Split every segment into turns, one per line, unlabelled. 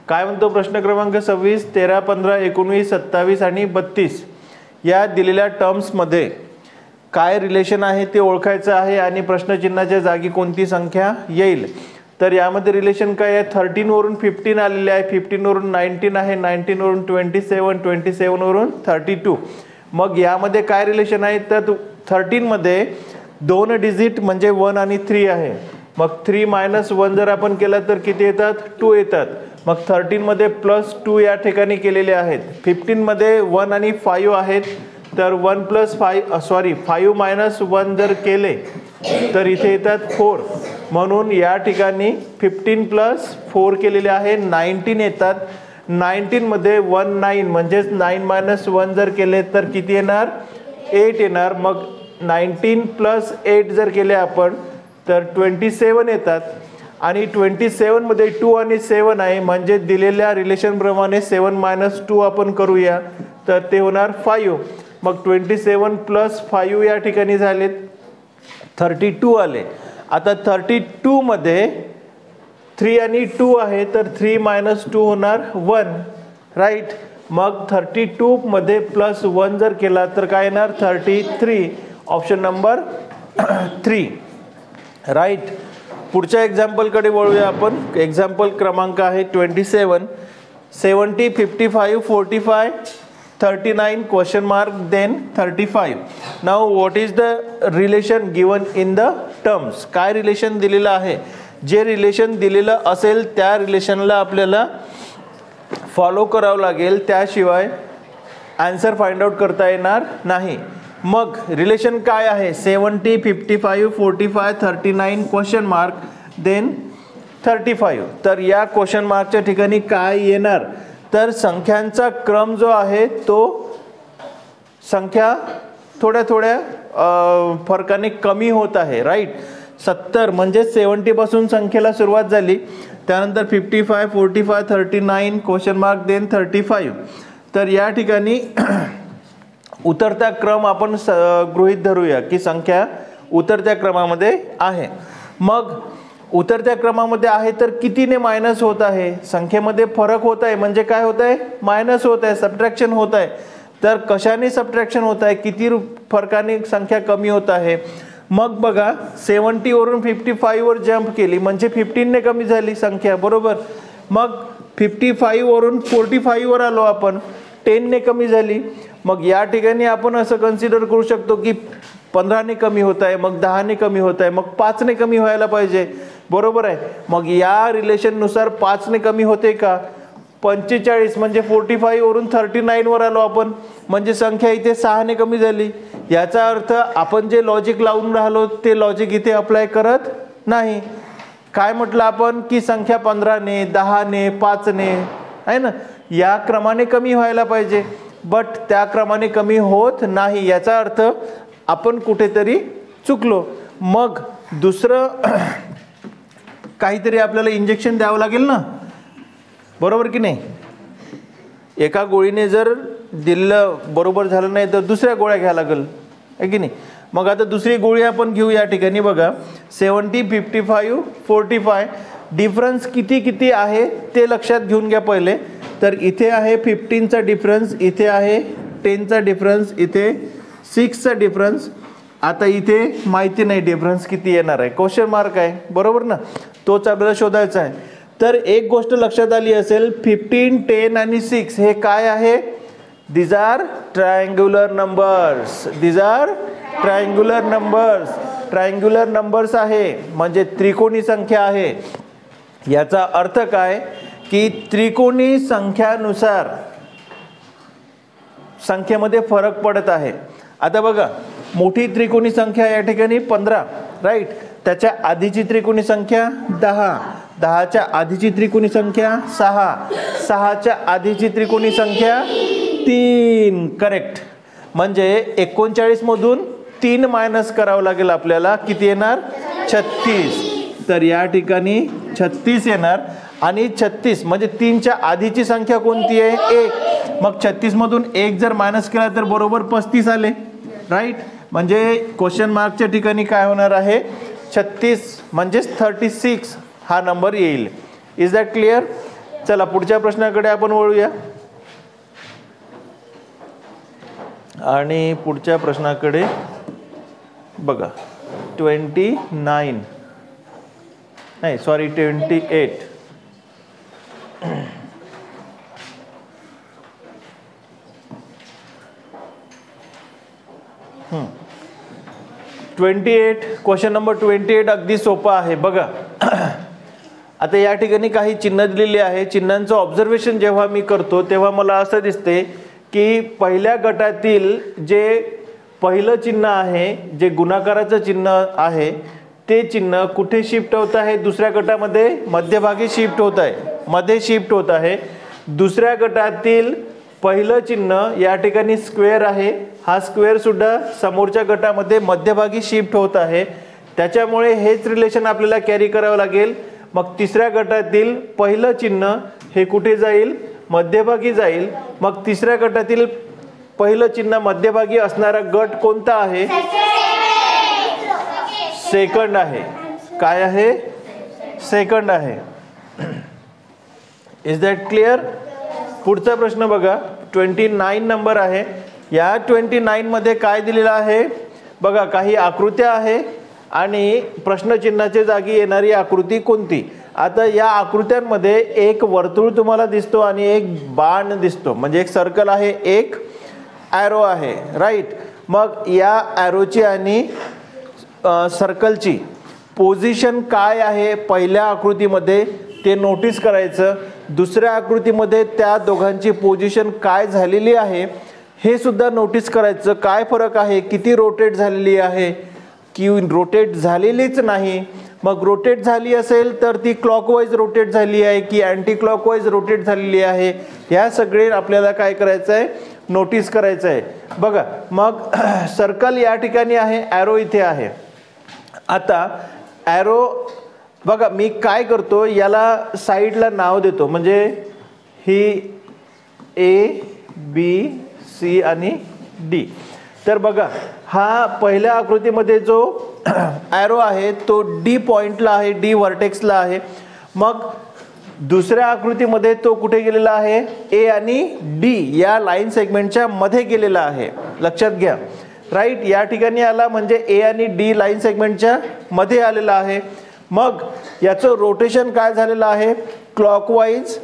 काय म्हणतो प्रश्न क्रमांक 26, 13, 15, 19, 27 आणि 32 या दिलेल्या टर्म्समध्ये काय रिलेशन आहे ते ओळखायचं आहे आणि प्रश्नचिन्हाच्या जागी कोणती संख्या येईल. तर यामध्ये रिलेशन काय आहे, 13 वरून 15 आलेले आहे, 15 वरून 19 आहे, 19 वरून 27, 27 वरून 32. मग यामध्ये काय रिलेशन आहे, तर 13 मध्ये 2 डिजिट म्हणजे 1 आणि 3 आहे. मग 3 - 1 जर आपण केला तर किती येतात, 2 येतात. मग 13 मध्ये +2 या ठिकाणी केलेले आहेत. 15 मध्ये 1 आणि 5 आहेत, तर 1 + 5 5 - 1 जर केले तर इथे येतात 4. म्हणून या ठिकाणी 15 + 4 केलेले आहे, 19 येतात. 19 मध्ये 1 9 म्हणजेच 9 - 1 जर केले तर किती येणार, 8 येणार. मग 19 + 8 जर केले आपण तर 27 येतात. आणि 27 मध्ये 2 आणि 7 आहे, म्हणजे दिलेल्या रिलेशन प्रमाणे 7 - 2 आपण करूया तर ते होणार 5. मग 27 + 5 या ठिकाणी झालेत 32 आले. आता 32 मध्ये 3 आणि 2 आहे, तर 3 - 2 होणार 1, राईट. मग 32 मध्ये +1 जर केला तर काय येणार, 33. Option number 3, right. पुढच्या एक्झाम्पलकडे वळूया आपण. एक्झाम्पल क्रमांक आहे 27. 70, 55, 45, 39 question mark then 35. Now what is the relation given in the terms? काय रिलेशन दिलेलं आहे, जे रिलेशन दिलेलं असेल त्या रिलेशनला आपल्याला फॉलो करावं लागेल, त्याशिवाय आन्सर फाइंड आउट करता येणार नाही. मग रिलेशन काय आहे, 70, 55, 45, 39 question mark then 35. तर या क्वेश्चन मार्कच्या ठिकाणी काय येणार, तर संख्यांचा क्रम जो आहे तो संख्या थोड्या थोड्या फरकाने कमी होत आहे, राईट. 70 म्हणजे 70 पासून संख्येला सुरुवात झाली, त्यानंतर 55, 45, 39 क्वेश्चन मार्क देन 35. तर या ठिकाणी उतरता क्रम आपण गृहीत धरूया की संख्या उतरत्या क्रमामध्ये आहे. मग उतरत्या क्रमामध्ये आहे तर कितीने मायनस होत आहे, संख्येमध्ये फरक होत आहे म्हणजे काय होत आहे, मायनस होत आहे, सबट्रॅक्शन होत आहे. तर कशाने सबट्रॅक्शन होत आहे, किती फरकाने संख्या कमी होत आहे. मग बघा 70 वरून 55 वर जंप केली म्हणजे 15 ने कमी झाली संख्या, बरोबर. मग 55 वरून 45 वर आलो आपण, 10 ने कमी झाली. मग या ठिकाणी आपण असं कन्सिडर करू शकतो की 15 ने कमी होत आहे, मग 10 ने कमी होत आहे, मग 5 ने कमी व्हायला पाहिजे, बरोबर आहे. मग या रिलेशननुसार 5 ने कमी होते का, 45 म्हणजे 45 वरून 39 वर आलो आपण, म्हणजे संख्या इथे 6 ने कमी झाली. याचा अर्थ आपण जे लॉजिक लावून राहिलो ते लॉजिक इथे अप्लाय करत नाही. काय म्हटलं आपण की संख्या 15 ने, 10 ने, 5 ने आहे ना, या क्रमाने कमी व्हायला पाहिजे, बट त्या क्रमाने कमी होत नाही. याचा अर्थ आपण कुठेतरी चुकलो. मग दुसरं काहीतरी आपल्याला इंजेक्शन द्यावं लागेल ना, बरोबर की नाही. एका गोळीने जर दिलं बरोबर झालं नाही तर दुसऱ्या गोळ्या घ्यायला लागेल, आहे की नाही. मग आता दुसरी गोळी आपण घेऊ. या ठिकाणी बघा 70, 55, 45 डिफरन्स किती किती आहे ते लक्षात घेऊन घ्या पहिले. तर इथे आहे 15चा डिफरन्स, इथे आहे 10चा डिफरन्स, इथे 6चा डिफरन्स. आता इथे माहिती नाही डिफरन्स किती येणार आहे, क्वेश्चन मार्क आहे, बरोबर ना, तोच आपल्याला शोधायचा आहे. तर एक गोष्ट लक्षात आली असेल, 15, 10 आणि 6 हे काय आहे, these are triangular numbers, these are triangular numbers, triangular numbers आहे म्हणजे त्रिकोणी संख्या आहे. याचा अर्थ काय की त्रिकोणी संख्यानुसार संख्येमध्ये फरक पडत आहे. आता बघा मोठी त्रिकोणी संख्या या ठिकाणी 15, राईट. त्याच्या आधीची त्रिकोणी संख्या 10, 10च्या आधीची त्रिकोणी संख्या 6, 6च्या आधीची त्रिकोणी संख्या 3, करेक्ट. म्हणजे 39 मधून 3 मायनस करावं लागेल आपल्याला, किती येणार 36. तर या ठिकाणी 36 येणार. आणि 36 म्हणजे 3च्या आधीची संख्या कोणती आहे, 1. मग 36 मधून 1 जर मायनस केला तर बरोबर 35 आले, राईट. म्हणजे क्वेश्चन मार्कच्या ठिकाणी काय होणार आहे, 36 म्हणजेच 36 हा नंबर येईल. Is that clear. चला पुढच्या प्रश्नाकडे आपण वळूया. आणि पुढच्या प्रश्नाकडे बघा 29 नाही सॉरी 28. 28 क्वेश्चन नंबर 28 अगदी सोपा आहे बघा. आता या ठिकाणी काही चिन्ह दिलेली आहे. चिन्हांचं ऑब्झर्वेशन जेव्हा मी करतो तेव्हा मला असं दिसते की पहिल्या गटातील जे पहिलं चिन्ह आहे, जे गुणाकाराचं चिन्ह आहे, ते चिन्ह कुठे शिफ्ट होत आहे? दुसऱ्या गटामध्ये मध्यभागी शिफ्ट होत आहे, मध्ये शिफ्ट होत आहे. दुसऱ्या गटातील पहिलं चिन्ह या ठिकाणी स्क्वेअर आहे, हा स्क्वेअर सुद्धा समोरच्या गटामध्ये मध्यभागी शिफ्ट होत आहे. त्याच्यामुळे हेच रिलेशन आपल्याला कॅरी करावं लागेल. मग तिसऱ्या गटातील पहिलं चिन्ह हे कुठे जाईल? मध्यभागी जाईल. मग तिसऱ्या गटातील पहिलं चिन्ह मध्यभागी असणारा गट कोणता आहे? सेकंड आहे. काय आहे? सेकंड आहे. Is that clear? पुढचा प्रश्न बघा 29 नंबर आहे. या 29 मध्ये काय दिलेलं आहे बघा. काही आकृत्या आहे आणि प्रश्नचिन्हाच्या जागी येणारी आकृती कोणती? आता या आकृत्यांमध्ये एक वर्तुळ तुम्हाला दिसतो आणि एक बाण दिसतो, म्हणजे एक सर्कल आहे, एक ॲरो आहे, राईट. मग या ॲरोची आणि सर्कलची पोझिशन काय आहे पहिल्या आकृतीमध्ये ते नोटीस करायचं. दुसऱ्या आकृतीमध्ये त्या दोघांची पोझिशन काय झालेली आहे हे सुद्धा नोटीस करायचं. काय फरक आहे? किती रोटेट झालेली आहे की रोटेट झालेलीच नाही. मग रोटेट झाली असेल तर ती क्लॉकवाईज रोटेट झाली आहे की अँटी क्लॉकवाईज रोटेट झालेली आहे, ह्या सगळे आपल्याला काय करायचं आहे? नोटीस करायचं आहे बघा. मग सर्कल या ठिकाणी आहे, ॲरो इथे आहे. आता ॲरो बघा मी काय करतो, याला साईडला नाव देतो, म्हणजे ही A, B, C आणि D. तर बघा हा पहिल्या आकृतीमध्ये जो ॲरो आहे तो D पॉइंटला आहे, D व्हर्टेक्सला आहे. मग दुसऱ्या आकृतीमध्ये तो कुठे गेलेला आहे? A आणि D या लाईन सेगमेंटच्या मध्ये गेलेला आहे. लक्षात घ्या, राईट. या ठिकाणी आला म्हणजे A आणि D लाईन सेगमेंटच्या मध्ये आलेला आहे. मग याचं रोटेशन काय झालेलं आहे? क्लॉकवाईज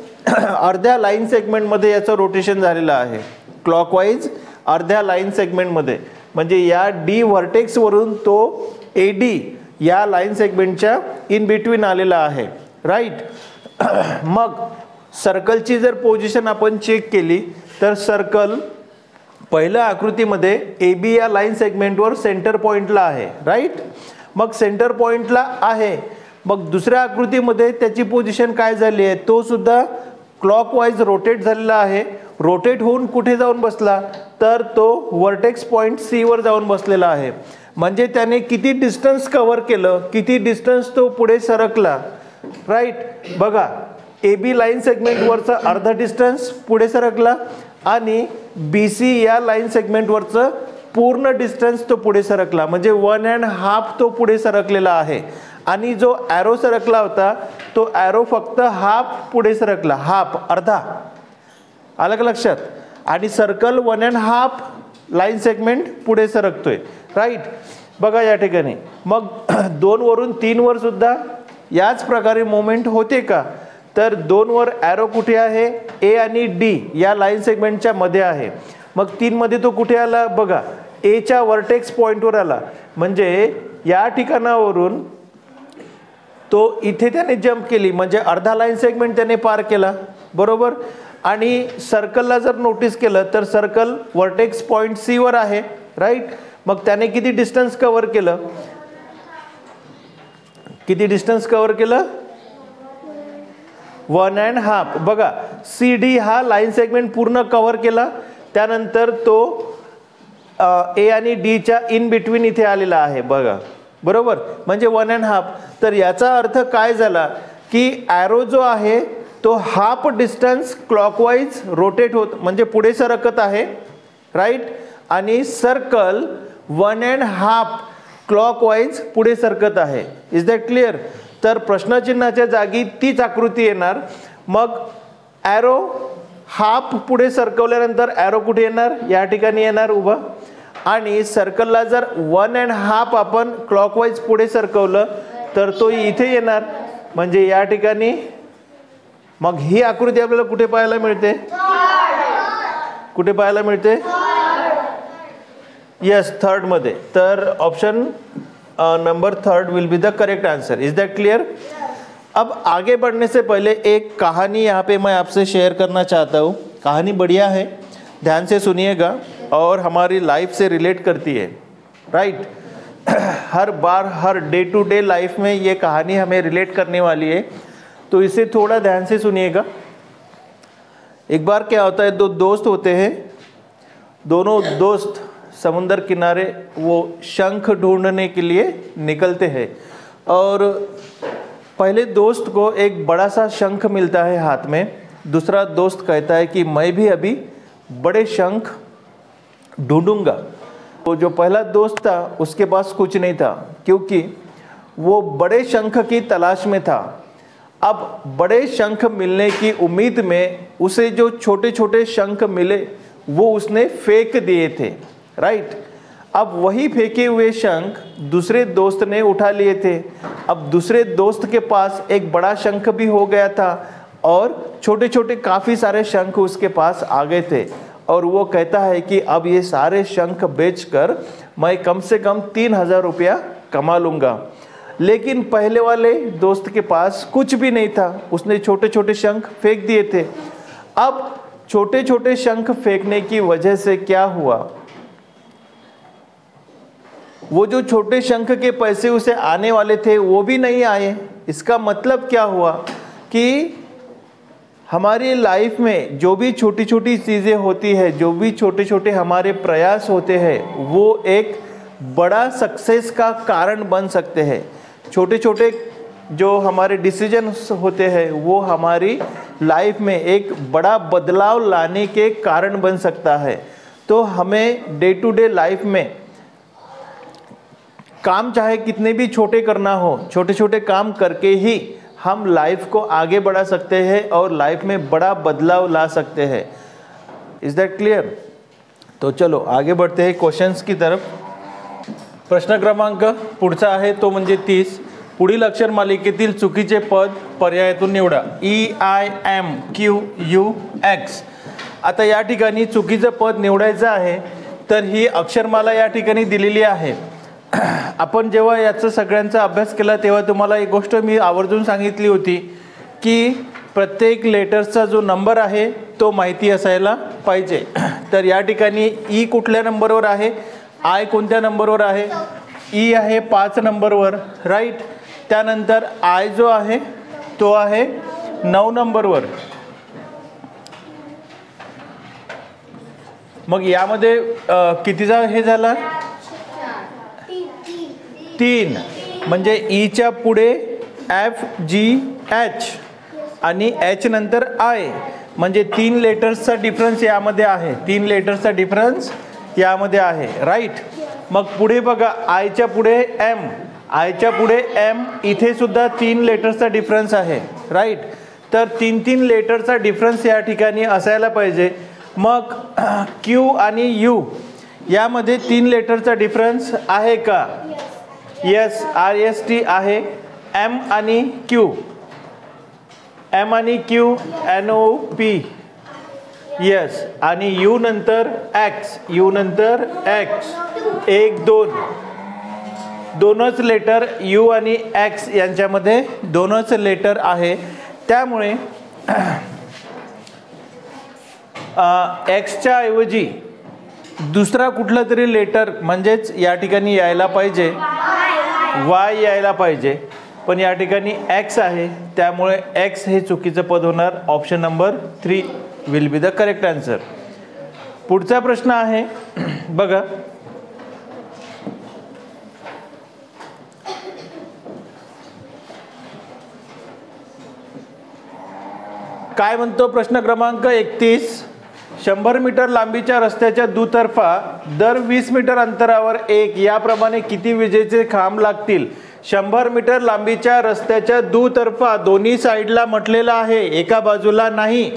अर्ध्या लाईन सेगमेंटमध्ये याचं रोटेशन झालेलं आहे. क्लॉकवाईज अर्ध्या लाईन सेगमेंटमध्ये, म्हणजे या D व्हर्टेक्सवरून तो AD या लाईन सेगमेंटच्या इन बिटवीन आलेला आहे, राईट. मग सर्कलची जर पोझिशन आपण चेक केली तर सर्कल पहिल्या आकृतीमध्ये AB या लाईन सेगमेंटवर सेंटर पॉइंटला आहे, राईट. मग सेंटर पॉइंटला आहे. मग दुसऱ्या आकृतीमध्ये त्याची पोझिशन काय झाली आहे? तो सुद्धा क्लॉकवाईज रोटेट झालेला आहे. रोटेट होऊन कुठे जाऊन बसला? तर तो व्हर्टेक्स पॉइंट C वर जाऊन बसलेला आहे. म्हणजे त्याने किती डिस्टन्स कव्हर केलं, किती डिस्टन्स तो पुढे सरकला, राईट. बघा AB लाईन सेगमेंटवरचा अर्धा डिस्टन्स पुढे सरकला आणि BC या लाईन सेगमेंटवरचं पूर्ण डिस्टन्स तो पुढे सरकला, म्हणजे 1.5 तो पुढे सरकलेला आहे. आणि जो ॲरो सरकला होता तो ॲरो फक्त हाफ पुढे सरकला, हाफ, अर्धा. आलं का लक्षात? आणि सर्कल 1.5 लाईन सेगमेंट पुढे सरकतोय, राईट. बघा या ठिकाणी मग 2 वरून 3 वर सुद्धा याच प्रकारे मोमेंट होते का? तर 2 वर ॲरो कुठे आहे? A आणि D या लाईन सेगमेंटच्या मध्ये आहे. मग 3 मध्ये तो कुठे आला? बघा A च्या व्हर्टेक्स पॉइंटवर आला, म्हणजे या ठिकाणावरून तो इथे त्याने जंप केली, म्हणजे अर्धा लाईन सेगमेंट त्याने पार केला, बरोबर. आणि सर्कलला जर नोटीस केलं तर सर्कल व्हर्टेक्स पॉइंट C वर आहे, राईट. मग त्याने किती डिस्टन्स कव्हर केलं? किती डिस्टन्स कव्हर केलं? 1.5. बघा CD हा लाईन सेगमेंट पूर्ण कव्हर केला. त्यानंतर तो A आणि D च्या इन बिटवीन इथे आलेला आहे, बघा, बरोबर. म्हणजे 1.5. तर याचा अर्थ काय झाला की ॲरो जो आहे तो हाफ डिस्टन्स क्लॉकवाईज रोटेट होत, म्हणजे पुढे सरकत आहे, राईट. आणि सर्कल 1.5 क्लॉकवाईज पुढे सरकत आहे. Is that clear? तर प्रश्नचिन्हाच्या जागी तीच आकृती येणार. मग ॲरो हाफ पुढे सरकवल्यानंतर ॲरो कुठे येणार, या ठिकाणी येणार उभा. आणि सर्कलला जर 1.5 आपण क्लॉकवाईज पुढे सरकवलं तर तो इथे येणार, म्हणजे या ठिकाणी. मग ही आकृती आपल्याला कुठे पाहायला मिळते, कुठे पाहायला मिळते, यस, थर्ड मध्ये. तर option number third will be the correct answer. Is that clear? अब आगे बढ़ने से पहले एक कहानी यहाँ पे मैं आपसे शेयर करना चाहता हूँ. कहानी बढ़िया है, ध्यान से सुनिएगा और हमारी लाइफ से रिलेट करती है, राइट. हर बार हर डे टू डे लाइफ में ये कहानी हमें रिलेट करने वाली है, तो इसे थोड़ा ध्यान से सुनिएगा. एक बार क्या होता है, दो दोस्त होते हैं. दोनों दोस्त समुंदर किनारे वो शंख ढूंढने के लिए निकलते हैं. और पहले दोस्त को एक बड़ा सा शंख मिलता है हाथ में. दूसरा दोस्त कहता है कि मैं भी अभी बड़े शंख ढूंढूंगा. तो जो पहला दोस्त था उसके पास कुछ नहीं था, क्योंकि वो बड़े शंख की तलाश में था. अब बड़े शंख मिलने की उम्मीद में उसे जो छोटे छोटे शंख मिले वो उसने फेंक दिए थे, राइट. अब वही फेंके हुए शंख दूसरे दोस्त ने उठा लिए थे. अब दूसरे दोस्त के पास एक बड़ा शंख भी हो गया था और छोटे छोटे काफ़ी सारे शंख उसके पास आ गए थे. और वो कहता है कि अब ये सारे शंख बेचकर मैं कम से कम 3,000 रुपया कमा लूँगा. लेकिन पहले वाले दोस्त के पास कुछ भी नहीं था, उसने छोटे छोटे शंख फेंक दिए थे. अब छोटे छोटे शंख फेंकने की वजह से क्या हुआ, वो जो छोटे शंख के पैसे उसे आने वाले थे वो भी नहीं आए. इसका मतलब क्या हुआ कि हमारी लाइफ में जो भी छोटी छोटी चीज़ें होती है, जो भी छोटे छोटे हमारे प्रयास होते हैं, वो एक बड़ा सक्सेस का कारण बन सकते हैं. छोटे छोटे जो हमारे डिसीजंस होते हैं वो हमारी लाइफ में एक बड़ा बदलाव लाने के कारण बन सकता है. तो हमें डे टू डे लाइफ में काम चाहे कितने भी छोटे करना हो, छोटे छोटे काम करके ही हम लाइफ को आगे बढ़ा सकते हैं और लाइफ में बड़ा बदलाव ला सकते हैं. Is that clear? तो चलो आगे बढ़ते हैं क्वेश्चंस की तरफ. प्रश्न क्रमांक पुढचा आहे तो म्हणजे 30. पुढील अक्षर मालिकेतील चुकीचे पद पर्यायातून निवडा. EIMQUX. आता या ठिकाणी चुकीचं पद निवडायचं आहे, तर ही अक्षरमाला या ठिकाणी दिलेली आहे. आपण जेव्हा याचा सगळ्यांचा अभ्यास केला तेव्हा तुम्हाला एक गोष्ट मी आवर्जून सांगितली होती की प्रत्येक लेटर्सचा जो नंबर आहे तो माहिती असायला पाहिजे. तर या ठिकाणी ई कुठल्या नंबरवर आहे, आय कोणत्या नंबरवर आहे, ई आहे 5 नंबरवर, राईट. त्यानंतर आय जो आहे तो आहे 9 नंबरवर. मग यामध्ये कितीचा हे झाला, 3. म्हणजे ईच्या पुढे FGH आणि H नंतर आय, म्हणजे 3 लेटर्सचा डिफरन्स यामध्ये आहे. 3 लेटर्सचा डिफरन्स यामध्ये आहे, राईट. मग पुढे बघा, आयच्या पुढे M, आयच्या पुढे M, इथे सुद्धा 3 लेटर्सचा डिफरन्स आहे, राईट. तर 3 लेटरचा डिफरन्स या ठिकाणी असायला पाहिजे. मग Q आणि U यामध्ये 3 लेटरचा डिफरन्स आहे का? यस, RST आहे. M आणि Q, M आणि Q, NOP, यस. आणि U नंतर X, U नंतर X, 1 2 दोनच लेटर U आणि X यांच्यामध्ये दोनच लेटर आहे. त्यामुळे Xच्या ऐवजी दुसरा कुठला तरी लेटर म्हणजेच या ठिकाणी यायला पाहिजे, Y यायला पाहिजे. पण या ठिकाणी X आहे, त्यामुळे X हे चुकीचं पद होणार. Option number 3 will be the correct answer. पुढचा प्रश्न आहे बघा. काय म्हणतो प्रश्न क्रमांक 31. 100 मीटर लांबीच्या रस्त्याच्या दुतर्फा दर 20 मीटर अंतरावर एक याप्रमाणे किती विजेचे खांब लागतील 100 मीटर लांबीच्या रस्त्याच्या दुतर्फा दोन्ही साईडला म्हटलेलं आहे, एका बाजूला नाही.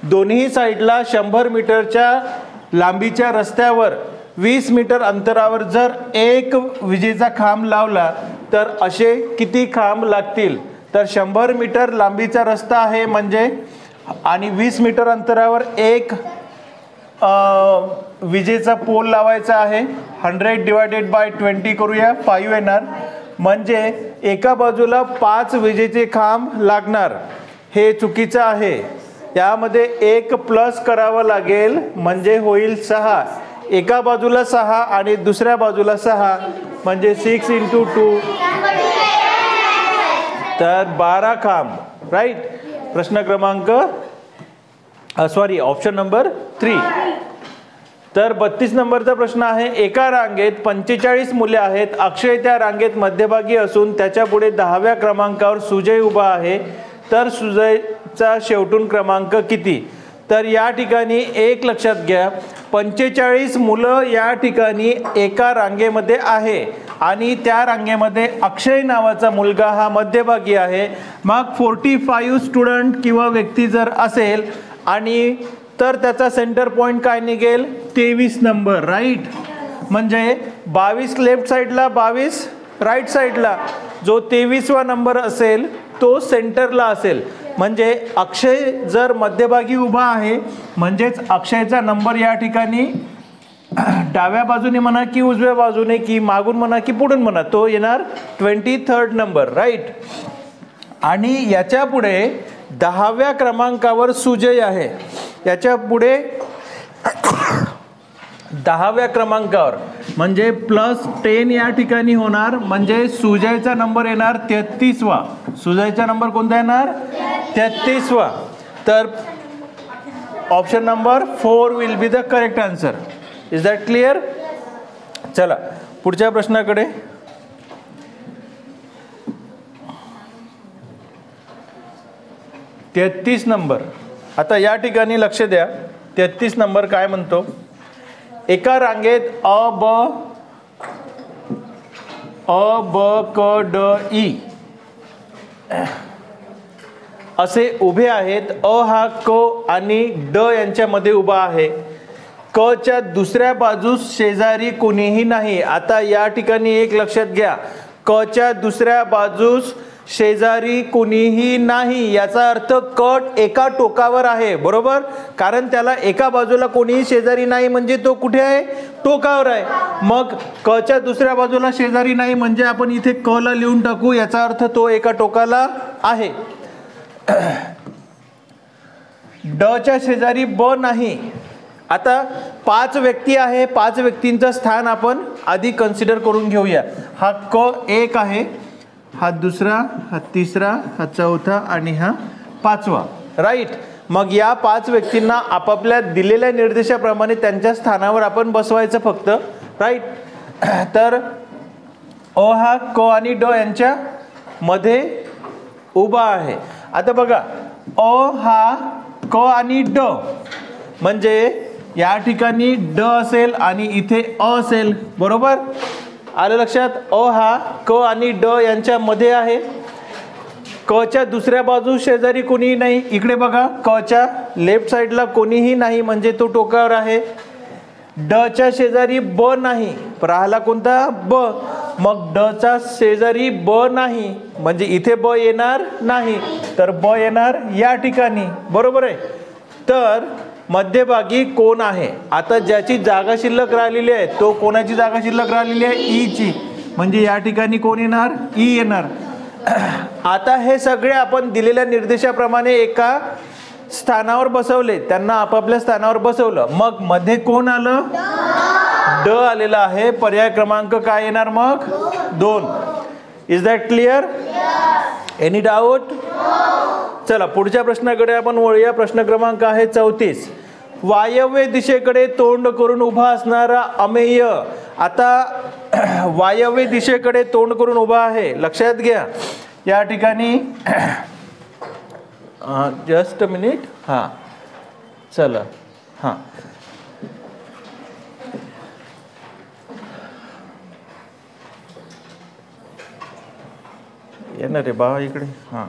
दोन्ही साईडला 100 मीटरच्या लांबीच्या रस्त्यावर 20 मीटर अंतरावर जर एक विजेचा खांब लावला तर असे किती खांब लागतील? तर 100 मीटर लांबीचा रस्ता आहे म्हणजे आणि 20 मीटर अंतरावर एक विजेचा पोल लावायचा आहे. 100 डिवायडेड बाय 20 करूया, 5 येणार. म्हणजे एका बाजूला 5 विजेचे खांब लागणार. हे चुकीचं आहे. यामध्ये एक प्लस करावं लागेल म्हणजे होईल 6. एका बाजूला 6 आणि दुसऱ्या बाजूला 6 म्हणजे 6 × 2 तर 12 खांब. राईट. प्रश्न क्रमांक ऑप्शन नंबर 3. तर 32 नंबरचा प्रश्न आहे, एका रांगेत 45 मुले आहेत. अक्षय त्या रांगेत मध्यभागी असून त्याच्या पुढे 10व्या क्रमांकावर सुजय उभा आहे. तर सुजयचा शेवटून क्रमांक किती? तर या ठिकाणी एक लक्षात घ्या, 45 मुलं या ठिकाणी एका रांगेमध्ये आहे आणि त्या रांगेमध्ये अक्षय नावाचा मुलगा हा मध्यभागी आहे. मग 45 स्टुडंट किंवा व्यक्ती जर असेल आणि तर त्याचा सेंटर पॉइंट काय निघेल? 23 नंबर. राईट. म्हणजे 22 लेफ्ट साईडला, 22 राईट साईडला. जो 23वा नंबर असेल तो सेंटरला असेल. म्हणजे अक्षय जर मध्यभागी उभा आहे म्हणजेच अक्षयचा नंबर या ठिकाणी डाव्या बाजूने म्हणा की उजव्या बाजूने की मागून म्हणा की पुढून म्हणा तो येणार 23rd नंबर. राईट. आणि याच्या पुढे 10व्या क्रमांकावर सुजय आहे. याच्या पुढे 10व्या क्रमांकावर म्हणजे +10 या ठिकाणी होणार. म्हणजे सुजयचा नंबर येणार 33वा. सुजयचा नंबर कोणता येणार? 33वा. तर option number 4 will be the correct answer. Is that clear? चला पुढच्या प्रश्नाकडे. तेहतीस नंबर. आता या ठिकाणी लक्ष द्या, 33 नंबर काय म्हणतो? एका रांगेत अ ब क ड ई असे उभे आहेत. अ हा क आणि ड यांच्यामध्ये उभा आहे. क च्या दुसऱ्या बाजूस शेजारी कोणीही नाही. आता या ठिकाणी एक लक्षात घ्या, क च्या दुसऱ्या बाजूस शेजारी कोणीही नाही याचा अर्थ कट एका टोकावर आहे. बरोबर. कारण त्याला एका बाजूला कोणीही शेजारी नाही म्हणजे तो कुठे आहे? टोकावर आहे. मग क च्या दुसऱ्या बाजूला शेजारी नाही म्हणजे आपण इथे क ला लिहून टाकू. याचा अर्थ तो एका टोकाला आहे. ड च्या शेजारी ब नाही. आता 5 व्यक्ती आहे. 5 व्यक्तींचं स्थान आपण आधी कन्सिडर करून घेऊया. हा क 1 आहे, हा दुसरा, हा तिसरा, हा चौथा आणि हा 5वा. राईट. मग या 5 व्यक्तींना आपापल्या दिलेल्या निर्देशाप्रमाणे त्यांच्या स्थानावर आपण बसवायचं फक्त. राईट. तर अ हा क आणि ड यांच्या मध्ये उभा आहे. आता बघा, अ हा क आणि ड म्हणजे या ठिकाणी ड असेल आणि इथे अ असेल. बरोबर. आलं लक्षात? अ हा क आणि ड यांच्या मध्ये आहे. क च्या दुसऱ्या बाजू शेजारी कोणीही नाही. इकडे बघा, क च्या लेफ्ट साईडला कोणीही नाही म्हणजे तो टोकावर आहे. ड च्या शेजारी ब नाही. राहिला कोणता? ब. मग ड चा शेजारी ब नाही म्हणजे इथे ब येणार नाही, तर ब येणार या ठिकाणी. बरोबर आहे. तर मध्यभागी कोण आहे? आता ज्याची जागा शिल्लक राहिलेली आहे तो कोणाची जागा शिल्लक राहिलेली आहे? ई ची. म्हणजे या ठिकाणी कोण येणार? ई येणार. आता हे सगळे आपण दिलेल्या निर्देशाप्रमाणे एका स्थानावर बसवले, त्यांना आपापल्या स्थानावर बसवलं. मग मध्ये कोण आलं? ड आलेला आहे. पर्याय क्रमांक काय येणार मग? 2. Is that clear? Any doubt? चला पुढच्या प्रश्नाकडे आपण वळूया. प्रश्न क्रमांक आहे 34. वायव्य दिशेकडे तोंड करून उभा असणारा अमेय. आता वायव्य दिशेकडे तोंड करून उभा आहे. लक्षात घ्या या ठिकाणी जस्ट अ मिनिट. हां चला. हां येणार रे बा इकडे. हां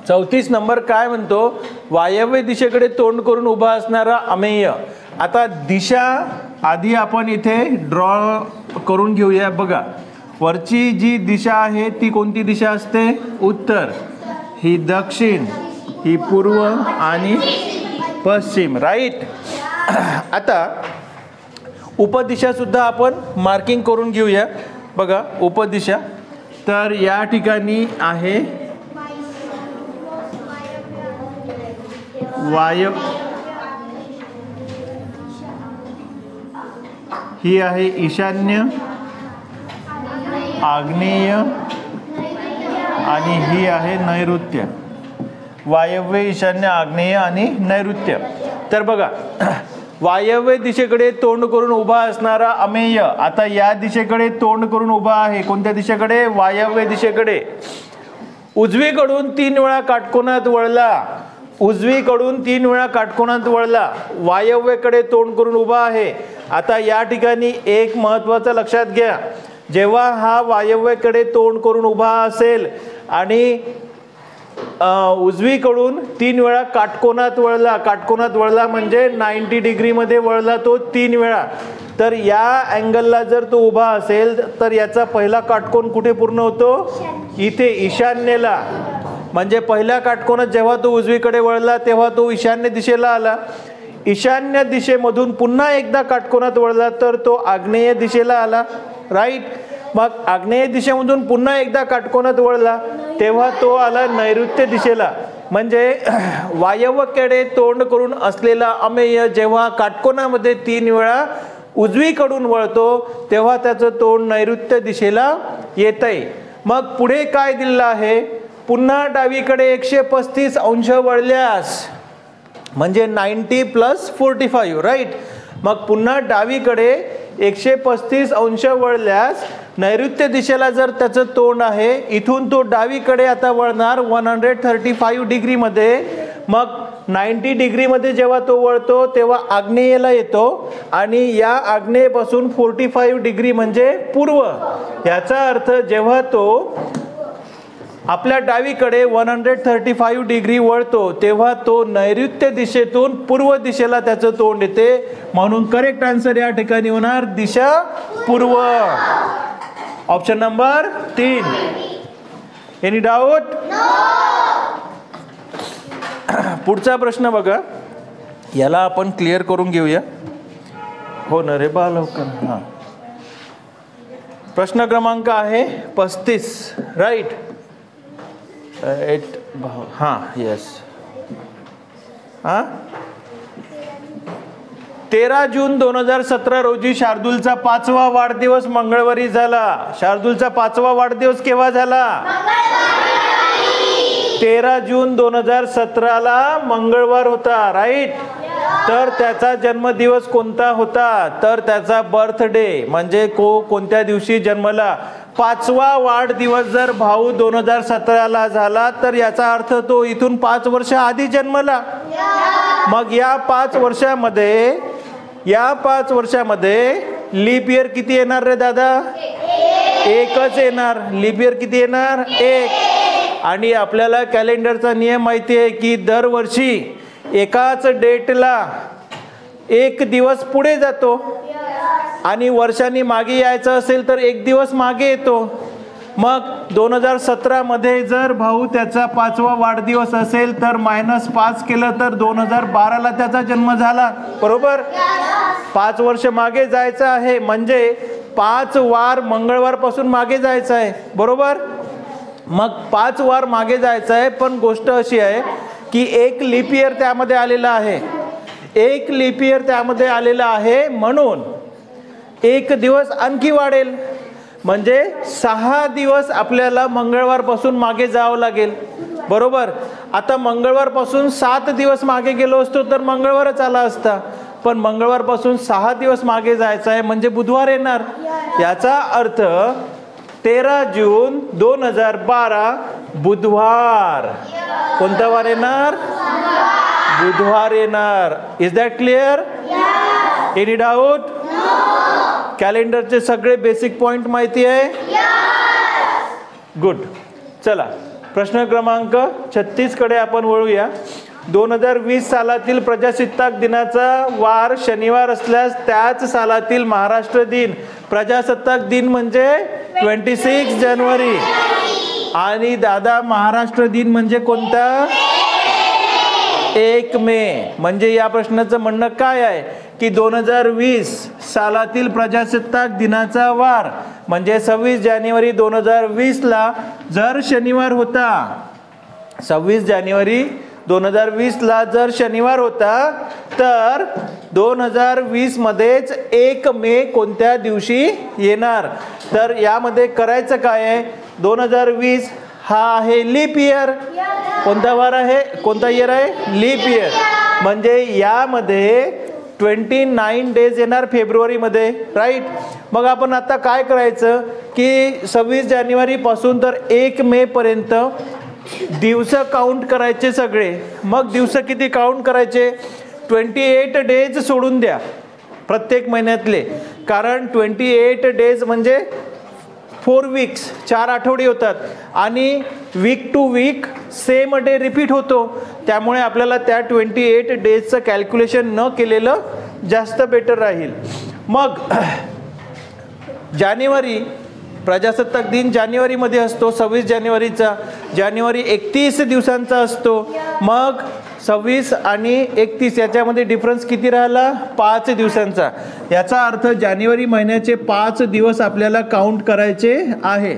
34 नंबर काय म्हणतो, वायव्य दिशेकडे तोंड करून उभा असणारा अमेय. आता दिशा आधी आपण इथे ड्रॉ करून घेऊया. बघा वरची जी दिशा आहे ती कोणती दिशा असते, उत्तर, ही दक्षिण, ही पूर्व आणि पश्चिम, राईट. आता उपदिशा सुद्धा आपण मार्किंग करून घेऊया. बघा उपदिशा, तर या ठिकाणी आहे ही आहे ईशान्य, आग्नेय आणि ही आहे नैऋत्य. वायव्य, ईशान्य, आग्नेय आणि नैऋत्य. तर बघा वायव्य दिशेकडे तोंड करून उभा असणारा अमेय आता या दिशेकडे तोंड करून उभा आहे. कोणत्या दिशेकडे, वायव्य दिशेकडे. उजवीकडून 3 वेळा काटकोनात वळला, उजवीकडून 3 वेळा काटकोनात वळला, वायव्येकडे तोंड करून उभा आहे. आता या ठिकाणी एक महत्त्वाचं लक्षात घ्या, जेव्हा हा वायव्येकडे तोंड करून उभा असेल आणि उजवीकडून 3 वेळा काटकोनात वळला, काटकोनात वळला म्हणजे 90 डिग्रीमध्ये वळला तो 3 वेळा, तर या अँगलला जर तो उभा असेल तर याचा पहिला काटकोन कुठे पूर्ण होतो, इथे ईशान्येला. म्हणजे पहिल्या काटकोनात जेव्हा तो उजवीकडे वळला तेव्हा तो ईशान्य दिशेला आला. ईशान्य दिशेमधून पुन्हा एकदा काटकोनात वळला तर तो आग्नेय दिशेला आला, राईट. मग आग्नेय दिशेमधून पुन्हा एकदा काटकोनात वळला तेव्हा तो आला नैऋत्य दिशेला. म्हणजे वायव्येकडे तोंड करून असलेला अमेय जेव्हा काटकोनामध्ये 3 वेळा उजवीकडून वळतो तेव्हा त्याचं तोंड नैऋत्य दिशेला येतंय. मग पुढे काय दिलेलं आहे, पुन्हा डावीकडे 135 अंश वळल्यास म्हणजे 90 + 45, राईट. मग पुन्हा डावीकडे 135 अंश वळल्यास नैऋत्य दिशेला जर त्याचं तोंड आहे, इथून तो डावीकडे आता वळणार 135 डिग्रीमध्ये. मग 90 डिग्रीमध्ये जेव्हा तो वळतो तेव्हा आग्नेयेला येतो आणि या आग्नेयेपासून 45 डिग्री म्हणजे पूर्व. याचा अर्थ जेव्हा तो आपल्या डावीकडे 135 डिग्री वळतो तेव्हा तो नैऋत्य दिशेतून पूर्व दिशेला त्याचं तोंड येते. म्हणून करेक्ट आन्सर या ठिकाणी होणार दिशा पूर्व, ऑप्शन नंबर 3. Any doubt? पुढचा प्रश्न बघा, याला आपण क्लिअर करून घेऊया. हो ना रे बा लवकर. हां प्रश्न क्रमांक आहे 35, राईट. 8 हां यस. 13 जून 2017 रोजी शार्दूलचा 5वा वाढदिवस मंगळवारी झाला. शार्दूलचा 5वा वाढदिवस केव्हा झाला, 13 जून 2017ला मंगळवार होता, राईट. तर त्याचा जन्मदिवस कोणता होता, तर त्याचा बर्थडे म्हणजे कोणत्या दिवशी जन्मला. 5वा वाढदिवस जर भाऊ 2017ला झाला तर याचा अर्थ तो इथून 5 वर्ष आधी जन्मला. मग या 5 वर्षामध्ये लीप इयर किती येणार रे दादा, एकच येणार. लीप इयर किती येणार, 1. आणि आपल्याला कॅलेंडरचा नियम माहिती आहे की दरवर्षी एकाच डेटला 1 दिवस पुढे जातो आणि वर्षांनी मागे यायचं असेल तर 1 दिवस मागे येतो. मग 2017 मध्ये जर भाऊ त्याचा 5वा वाढदिवस असेल तर -5 केलं तर 2012ला त्याचा जन्म झाला, बरोबर. 5 वर्ष मागे जायचं आहे म्हणजे 5 वार मंगळवारपासून मागे जायचं आहे, बरोबर. मग 5 वार मागे जायचं आहे. पण गोष्ट अशी आहे की 1 लीप इयर त्यामध्ये आलेला आहे, 1 लीप इयर त्यामध्ये आलेला आहे म्हणून 1 दिवस आणखी वाढेल. म्हणजे 6 दिवस आपल्याला मंगळवारपासून मागे जावं लागेल, बरोबर. आता मंगळवारपासून 7 दिवस मागे गेलो असतो तर मंगळवारच आला असता, पण मंगळवारपासून 6 दिवस मागे जायचं आहे म्हणजे बुधवार येणार. याचा अर्थ 13 जून 2012 बुधवार. कोणता वार येणार, बुधवार येणार. Is that clear? Any doubt? कॅलेंडरचे सगळे बेसिक पॉइंट माहिती आहे? गुड. चला प्रश्न क्रमांक 36 कडे आपण वळूया. 2020 सालातील प्रजासत्ताक दिनाचा वार शनिवार असल्यास त्याच सालातील महाराष्ट्र दिन प्रजासत्ताक दिन म्हणजे 26 जानेवारी. आणि दादा महाराष्ट्र दिन म्हणजे कोणता? 1 मे. म्हणजे या प्रश्नाचं म्हणणं काय आहे की 2020 सालातील प्रजासत्ताक दिनाचा वार म्हणजे 26 जानेवारी 2020 ला जर शनिवार होता, 26 जानेवारी 2020 ला जर शनिवार होता तर 2020 मध्येच 1 मे कोणत्या दिवशी येणार? तर यामध्ये करायचं काय आहे, 2020 हा आहे लीप इयर. कोणता वार आहे, कोणता इयर आहे? Leap year. म्हणजे यामध्ये 29 डेज येणार फेब्रुवारीमध्ये, राईट. मग आपण आता काय करायचं की 26 जानेवारी पासून तर 1 मे पर्यंत दिवस काउंट करायचे सगळे. मग दिवस किती काउंट करायचे? 28 डेज सोडून द्या प्रत्येक महिन्यातले, कारण 28 डेज म्हणजे 4 वीक्स, 4 आठवडे होतात आणि week to week same day repeat होतो. त्यामुळे आपल्याला त्या 28 डेजचं कॅल्क्युलेशन न केलेलं जास्त बेटर राहील. मग जानेवारी प्रजासत्ताक दिन जानेवारीमध्ये असतो, 26 जानेवारीचा. जानेवारी 31 दिवसांचा असतो. मग 26 आणि 31 याच्यामध्ये डिफरन्स किती राहिला? 5 दिवसांचा. याचा अर्थ जानेवारी महिन्याचे 5 दिवस आपल्याला काउंट करायचे आहे.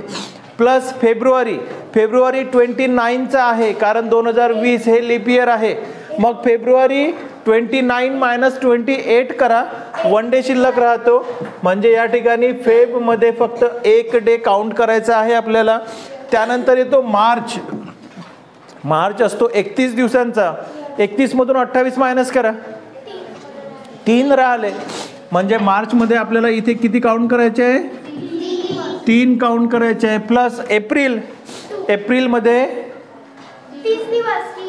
प्लस फेब्रुवारी 29चा आहे, कारण 2020 हे लीप इयर आहे. मग फेब्रुवारी 29 - 28 करा, 1 डे शिल्लक राहतो. म्हणजे या ठिकाणी फेब मध्ये फक्त 1 डे काउंट करायचा आहे आपल्याला. त्यानंतर येतो मार्च. मार्च असतो 31 दिवसांचा. 31 मधून 28 मायनस करा, 3 राहिले. म्हणजे मार्च मध्ये आपल्याला इथे किती काउंट करायचे आहे? 3 काउंट करायचे आहे. Plus April. एप्रिल मध्ये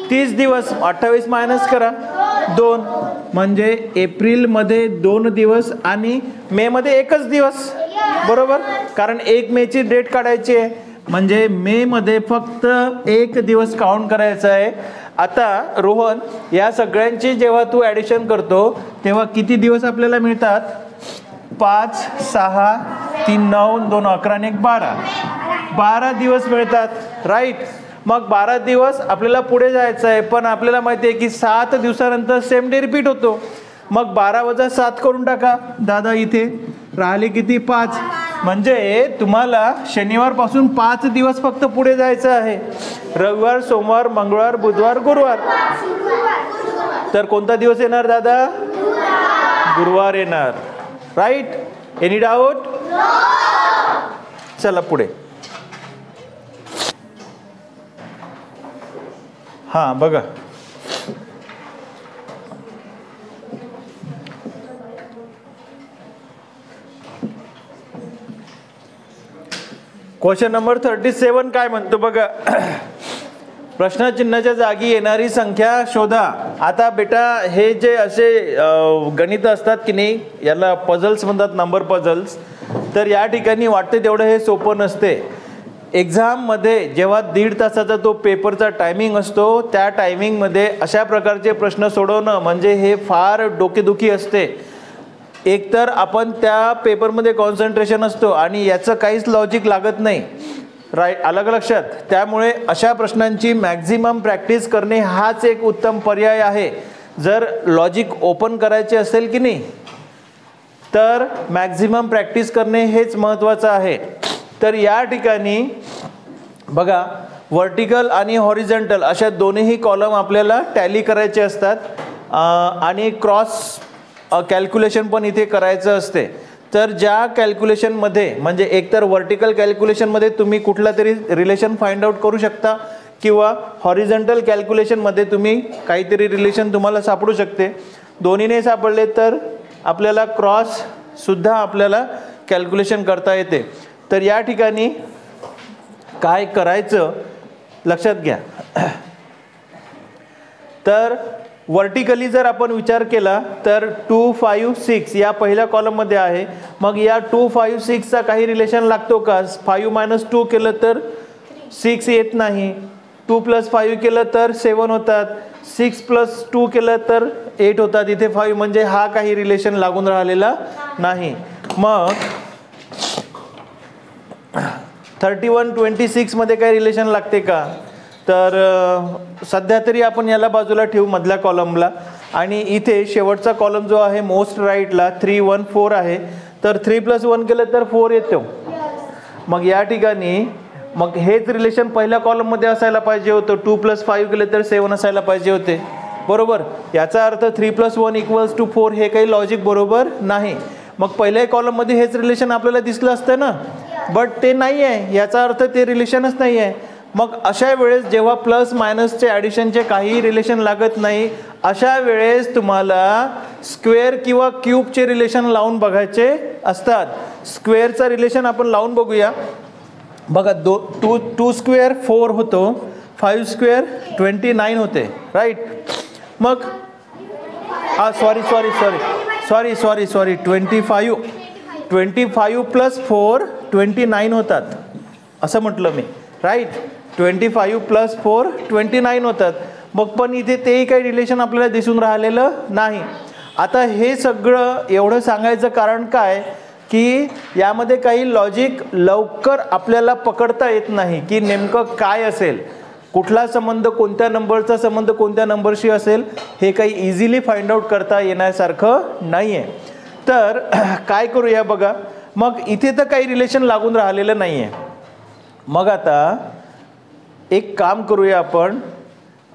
30 दिवस, 28 मायनस करा 2. म्हणजे एप्रिल मध्ये 2 दिवस आणि मे मध्ये 1च दिवस, बरोबर. कारण 1 मेची डेट काढायची आहे. म्हणजे मे मध्ये फक्त 1 दिवस काउंट करायचा आहे. आता रोहन, या सगळ्यांची जेव्हा तू ॲडिशन करतो तेव्हा किती दिवस आपल्याला मिळतात? 5, 6, 3, 9, 2, 11 आणि 1, 12. 12 दिवस मिळतात, राईट. मग 12 दिवस आपल्याला पुढे जायचं आहे, पण आपल्याला माहिती आहे की 7 दिवसानंतर सेम डे रिपीट होतो. मग 12 वजा 7 करून टाका दादा. इथे राहिले किती? 5. म्हणजे तुम्हाला शनिवारपासून 5 दिवस फक्त पुढे जायचं आहे. रविवार, सोमवार, मंगळवार, बुधवार, गुरुवार. तर कोणता दिवस येणार दादा? गुरुवार येणार, राईट. Any doubt? चला पुढे. हां बघा, क्वेश्चन नंबर 37 काय म्हणतो बघा. प्रश्नचिन्हाच्या जागी येणारी संख्या शोधा. आता बेटा हे जे असे गणित असतात की नाही, याला पझल्स म्हणतात, नंबर पझल्स. तर या ठिकाणी वाटते तेवढं हे सोपं नसते. एक्झाममध्ये जेव्हा 1.5 तासाचा तो पेपरचा टायमिंग असतो, त्या टायमिंगमध्ये अशा प्रकारचे प्रश्न सोडवणं म्हणजे हे फार डोकेदुखी असते. एकतर आपण त्या पेपरमध्ये कॉन्सन्ट्रेशन असतो आणि याचं काहीच लॉजिक लागत नाही, राईट. आलं लक्षात? त्यामुळे अशा प्रश्नांची मॅक्झिमम प्रॅक्टिस करणे हाच एक उत्तम पर्याय आहे. जर लॉजिक ओपन करायचे असेल की नाही तर मॅक्झिमम प्रॅक्टिस करणे हेच महत्त्वाचं आहे. तर या ठिकाणी बघा, व्हर्टिकल आणि हॉरिझॉन्टल अशा दोन्हीही कॉलम आपल्याला टॅली करायचे असतात आणि क्रॉस कॅल्क्युलेशन पण इथे करायचं असते. तर ज्या कॅल्क्युलेशनमध्ये म्हणजे एकतर व्हर्टिकल कॅल्क्युलेशनमध्ये तुम्ही कुठला तरी रिलेशन फाइंड आउट करू शकता किंवा हॉरिझॉन्टल कॅल्क्युलेशनमध्ये तुम्ही काहीतरी रिलेशन तुम्हाला सापडू शकते. दोन्ही नाही सापडले तर आपल्याला क्रॉससुद्धा आपल्याला कॅल्क्युलेशन करता येते. तर या ठिकाणी काय करायचं लक्षात घ्या. तर वर्टिकली जर आपण विचार केला तर 2, 5, 6 या पहिल्या कॉलममध्ये आहे. मग या 2, 5, 6चा काही रिलेशन लागतो का? 5 - 2 केलं तर 6 येत नाही. 2 + 5 केलं तर 7 होतात. 6 + 2 केलं तर 8 होतात. इथे 5 म्हणजे हा काही रिलेशन लागून राहिलेला नाही. मग 31 26 मध्ये काही रिलेशन लागते का? तर सध्या तरी आपण याला बाजूला ठेवू मधल्या कॉलमला. आणि इथे शेवटचा कॉलम जो आहे मोस्ट राईटला 3 1 4 आहे. तर 3 + 1 केलं तर 4 येतो. मग या ठिकाणी मग हेच रिलेशन पहिल्या कॉलममध्ये असायला पाहिजे होतं. 2 + 5 केले तर 7 असायला पाहिजे होते. बरोबर. याचा अर्थ 3 + 1 = 4 हे काही लॉजिक बरोबर नाही. मग पहिल्या कॉलममध्ये हेच रिलेशन आपल्याला दिसलं असतं ना, बट ते नाही आहे. याचा अर्थ ते रिलेशनच नाही आहे. मग अशा वेळेस जेव्हा प्लस मायनसचे ॲडिशनचे काही रिलेशन लागत नाही, अशा वेळेस तुम्हाला स्क्वेअर किंवा क्यूबचे रिलेशन लावून बघायचे असतात. स्क्वेअरचं रिलेशन आपण लावून बघूया. बघा 2 स्क्वेअर 4 होतो, 5 स्क्वेअर 29 होते, राईट. मग सॉरी 25 + 4 29 होतात असं म्हटलं मी, राईट. 25 + 4 29 होतात. मग पण इथे तेही काही रिलेशन आपल्याला दिसून राहिलेलं नाही. आता हे सगळं एवढं सांगायचं कारण काय की यामध्ये काही लॉजिक लवकर आपल्याला पकडता येत नाही की नेमकं काय असेल, कुठला संबंध कोणत्या नंबरचा संबंध कोणत्या नंबरशी असेल हे काही इझिली फाइंड आउट करता येण्यासारखं नाही आहे. तर काय करूया बघा. मग इथे तर काही रिलेशन लागून राहिलेलं नाही आहे. मग आता एक काम करूया आपण.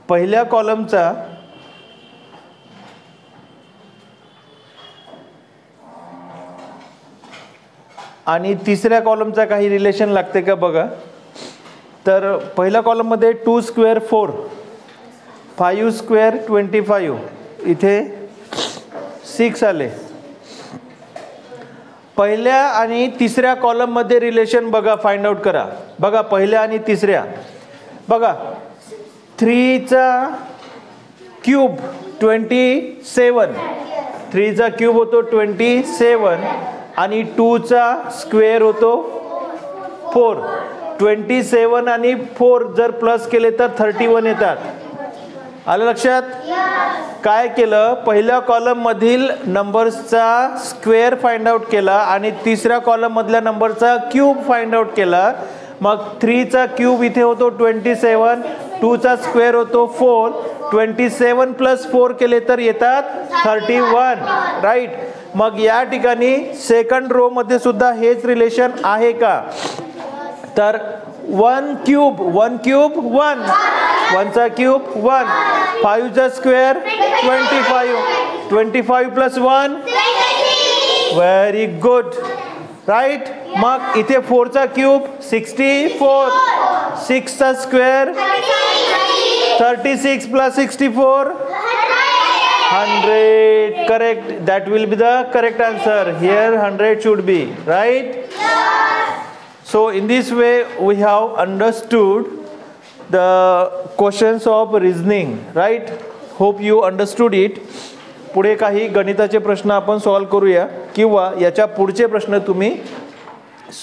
पहिल्या कॉलमचा आणि तिसऱ्या कॉलमचा काही रिलेशन लागते का बघा. तर पहिल्या कॉलममध्ये 2 स्क्वेअर 4, 5 स्क्वेअर 25, इथे 6 आले. पहिल्या आणि तिसऱ्या कॉलममध्ये रिलेशन बघा, फाइंड आउट करा. बघा पहिल्या आणि तिसऱ्या. बघा 3चा क्यूब 27, 3चा क्यूब होतो 27 आणि 2चा स्क्वेअर होतो 4. 27 आणि 4 जर प्लस केले तर 31 येतात. आलं लक्षात? काय केलं, पहिल्या कॉलम मधील नंबर्सचा स्क्वेअर फाइंड आउट केला आणि तिसऱ्या कॉलम मधल्या नंबरचा क्यूब फाइंड आउट केला. मग 3चा क्यूब इथे होतो 27, 2चा स्क्वेअर होतो 4. 27 + 4 केले तर येतात 31, राईट. मग या ठिकाणी सेकंड रो मध्ये सुद्धा हेच रिलेशन आहे का? तर 1 क्यूब 1 क्यूब 1, 1चा क्यूब 1, 5चा स्क्वेअर 25, 25 + 1 व्हेरी गुड, राईट. मग इथे 4चा क्यूब 64, 6चा square 36 + 64 100, correct. That will be the correct answer. Here 100 should be, right? So in this way we have understood the questions of reasoning, right? Hope you understood it. पुढे काही गणिताचे प्रश्न आपण solve करूया किंवा याच्या पुढचे प्रश्न तुम्ही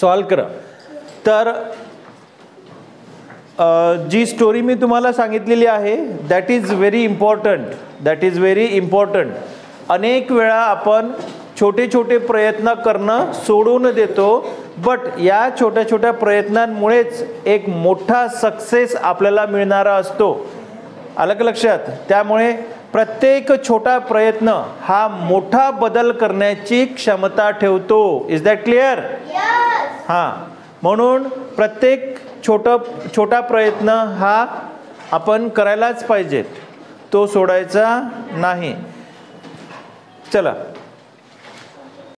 सॉल्व करा. तर जी स्टोरी मी तुम्हाला सांगितलेली आहे दॅट इज व्हेरी इम्पॉर्टंट. अनेक वेळा आपण छोटे छोटे प्रयत्न करणं सोडून देतो, बट या छोट्या छोट्या प्रयत्नांमुळेच एक मोठा सक्सेस आपल्याला मिळणारा असतो. आलं का लक्षात? त्यामुळे प्रत्येक छोटा प्रयत्न हा मोठा बदल करण्याची क्षमता ठेवतो. Is that clear? हां, म्हणून प्रत्येक छोटा प्रयत्न हा आपण करायलाच पाहिजेत, तो सोडायचा नाही. चला.